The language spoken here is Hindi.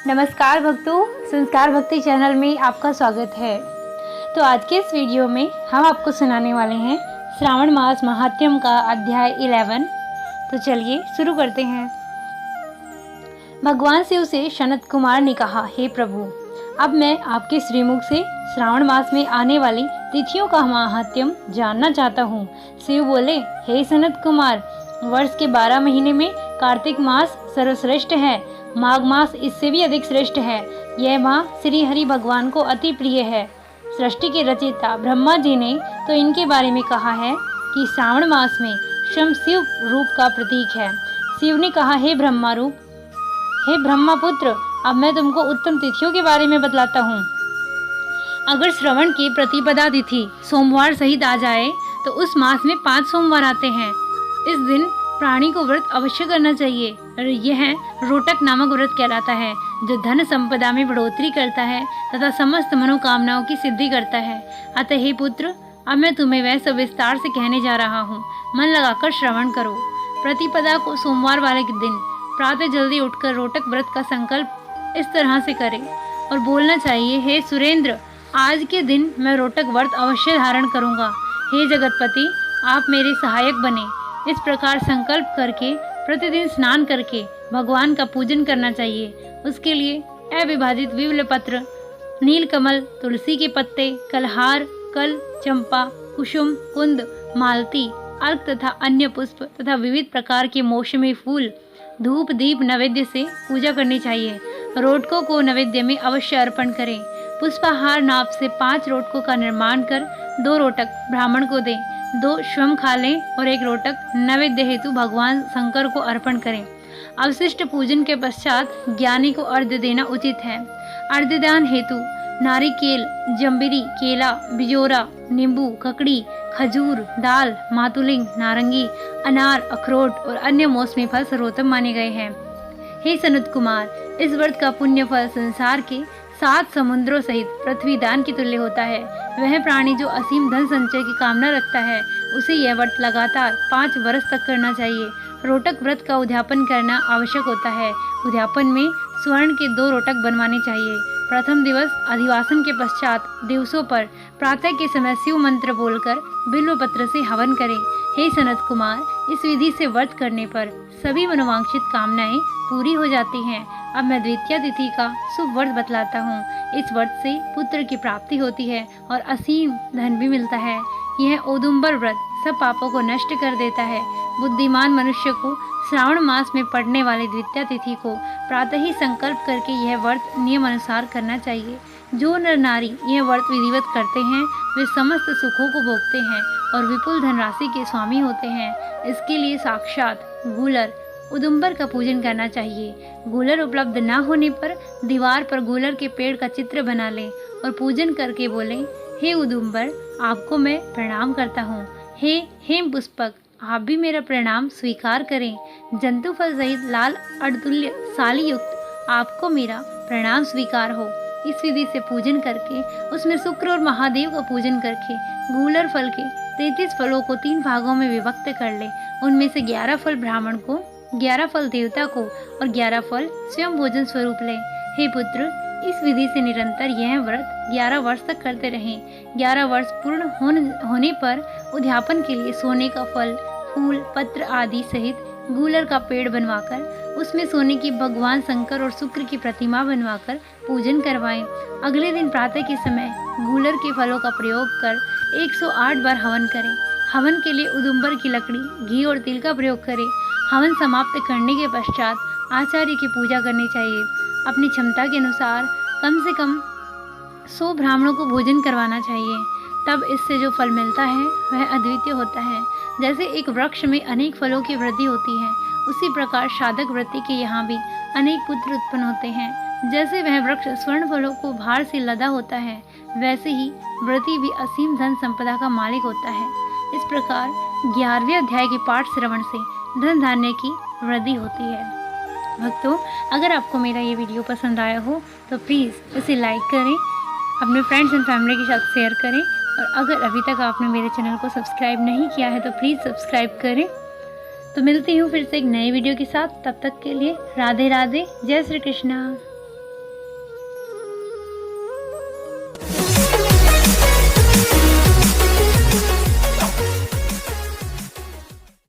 नमस्कार भक्तों, संस्कार भक्ति चैनल में आपका स्वागत है। तो आज के इस वीडियो में हम आपको सुनाने वाले हैं श्रावण मास महात्म्यम का अध्याय 11। तो चलिए शुरू करते हैं। भगवान शिव से सनत कुमार ने कहा, हे प्रभु, अब मैं आपके श्रीमुख से श्रावण मास में आने वाली तिथियों का महात्म्य जानना चाहता हूँ। शिव बोले, हे सनत कुमार, वर्ष के 12 महीने में कार्तिक मास सर्वश्रेष्ठ है, माघ मास इससे भी अधिक श्रेष्ठ है। यह माह श्री हरि भगवान को अति प्रिय है। सृष्टि के रचयिता ब्रह्मा जी ने तो इनके बारे में कहा है कि श्रावण मास में स्वयं शिव रूप का प्रतीक है। शिव ने कहा, हे ब्रह्मा रूप, हे ब्रह्मपुत्र, अब मैं तुमको उत्तम तिथियों के बारे में बतलाता हूँ। अगर श्रवण की प्रतिपदा तिथि सोमवार सहित आ जाए तो उस मास में 5 सोमवार आते हैं। इस दिन प्राणी को व्रत अवश्य करना चाहिए। यह रोटक नामक व्रत कहलाता है, जो धन संपदा में बढ़ोतरी करता है तथा समस्त मनोकामनाओं की सिद्धि करता है। अतः हे पुत्र, अब मैं तुम्हें वह सब विस्तार से कहने जा रहा हूँ। मन लगाकर श्रवण करो। प्रतिपदा को सोमवार वाले दिन प्रातः जल्दी उठकर रोटक व्रत का संकल्प इस तरह से करें और बोलना चाहिए, हे सुरेंद्र, आज के दिन मैं रोटक व्रत अवश्य धारण करूँगा। हे जगतपति, आप मेरे सहायक बने। इस प्रकार संकल्प करके प्रतिदिन स्नान करके भगवान का पूजन करना चाहिए। उसके लिए अविभाजित विमल पत्र, नीलकमल, तुलसी के पत्ते, कलहार, कल, चंपा, कुसुम, कुंद, मालती, अर्क तथा अन्य पुष्प तथा विविध प्रकार के मौसमी फूल, धूप दीप नैवेद्य से पूजा करनी चाहिए। रोटकों को नैवेद्य में अवश्य अर्पण करें। पुष्पाहार नाप से 5 रोटकों का निर्माण कर 2 रोटक ब्राह्मण को दें, 2 स्वयं खा लें और 1 रोटक नैवेद्य हेतु भगवान शंकर को अर्पण करें। अवशिष्ट पूजन के पश्चात ज्ञानी को अर्घ्य देना उचित है। अर्घ्यदान हेतु नारिकेल, जम्बीरी, केला, बिजोरा, नींबू, ककड़ी, खजूर, दाल, मातुलिंग, नारंगी, अनार, अखरोट और अन्य मौसमी फल सर्वोत्तम माने गए हैं। हे सनत कुमार, इस व्रत का पुण्य फल संसार के 7 समुद्रों सहित पृथ्वी दान की तुल्य होता है। वह प्राणी जो असीम धन संचय की कामना रखता है, उसे यह व्रत लगातार 5 वर्ष तक करना चाहिए। रोटक व्रत का उद्यापन करना आवश्यक होता है। उद्यापन में स्वर्ण के 2 रोटक बनवाने चाहिए। प्रथम दिवस अधिवासन के पश्चात दिवसों पर प्रातः के समय शिव मंत्र बोलकर बिल्व पत्र से हवन करें। हे सनत कुमार, इस विधि से व्रत करने पर सभी मनोवांछित कामनाएं पूरी हो जाती हैं। अब मैं द्वितीय तिथि का शुभ व्रत बतलाता हूँ। इस व्रत से पुत्र की प्राप्ति होती है और असीम धन भी मिलता है। यह औदुंबर व्रत सब पापों को नष्ट कर देता है। बुद्धिमान मनुष्य को श्रावण मास में पड़ने वाली द्वितीय तिथि को प्रातः ही संकल्प करके यह व्रत नियम अनुसार करना चाहिए। जो नर नारी यह व्रत विधिवत करते हैं, वे समस्त सुखों को भोगते हैं और विपुल धनराशि के स्वामी होते हैं। इसके लिए साक्षात गूलर उदुम्बर का पूजन करना चाहिए। गूलर उपलब्ध न होने पर दीवार पर गूलर के पेड़ का चित्र बना लें और पूजन करके बोलें, हे उदुम्बर, आपको मैं प्रणाम करता हूँ। हे हेम पुष्पक, आप भी मेरा प्रणाम स्वीकार करें। जंतु फल सहित लाल अड़तुल्य साली युक्त आपको मेरा प्रणाम स्वीकार हो। इस विधि से पूजन करके उसमें शुक्र और महादेव का पूजन करके गूलर फल के 33 फलों को 3 भागों में विभक्त कर ले। उनमें से 11 फल ब्राह्मण को, 11 फल देवता को और 11 फल स्वयं भोजन स्वरूप लें। हे पुत्र, इस विधि से निरंतर यह व्रत 11 वर्ष तक करते रहें। 11 वर्ष पूर्ण होने पर उद्यापन के लिए सोने का फल, फूल, पत्र आदि सहित गूलर का पेड़ बनवाकर उसमें सोने की भगवान शंकर और शुक्र की प्रतिमा बनवाकर पूजन करवाएं। अगले दिन प्रातः के समय गूलर के फलों का प्रयोग कर 108 बार हवन करें। हवन के लिए उदुम्बर की लकड़ी, घी और तिल का प्रयोग करें। हवन समाप्त करने के पश्चात आचार्य की पूजा करनी चाहिए। अपनी क्षमता के अनुसार कम से कम 100 ब्राह्मणों को भोजन करवाना चाहिए। तब इससे जो फल मिलता है वह अद्वितीय होता है। जैसे एक वृक्ष में अनेक फलों की वृद्धि होती है, उसी प्रकार साधक वृत्ति के यहाँ भी अनेक पुत्र उत्पन्न होते हैं। जैसे वह वृक्ष स्वर्ण फलों को भार से लदा होता है, वैसे ही व्रती भी असीम धन संपदा का मालिक होता है। इस प्रकार 11वें अध्याय के पाठ श्रवण से धन धान्य की वृद्धि होती है। भक्तों, अगर आपको मेरा ये वीडियो पसंद आया हो तो प्लीज़ इसे लाइक करें, अपने फ्रेंड्स एंड फैमिली के साथ शेयर करें और अगर अभी तक आपने मेरे चैनल को सब्सक्राइब नहीं किया है तो प्लीज़ सब्सक्राइब करें। तो मिलती हूँ फिर से एक नए वीडियो के साथ। तब तक के लिए राधे राधे, जय श्री कृष्णा।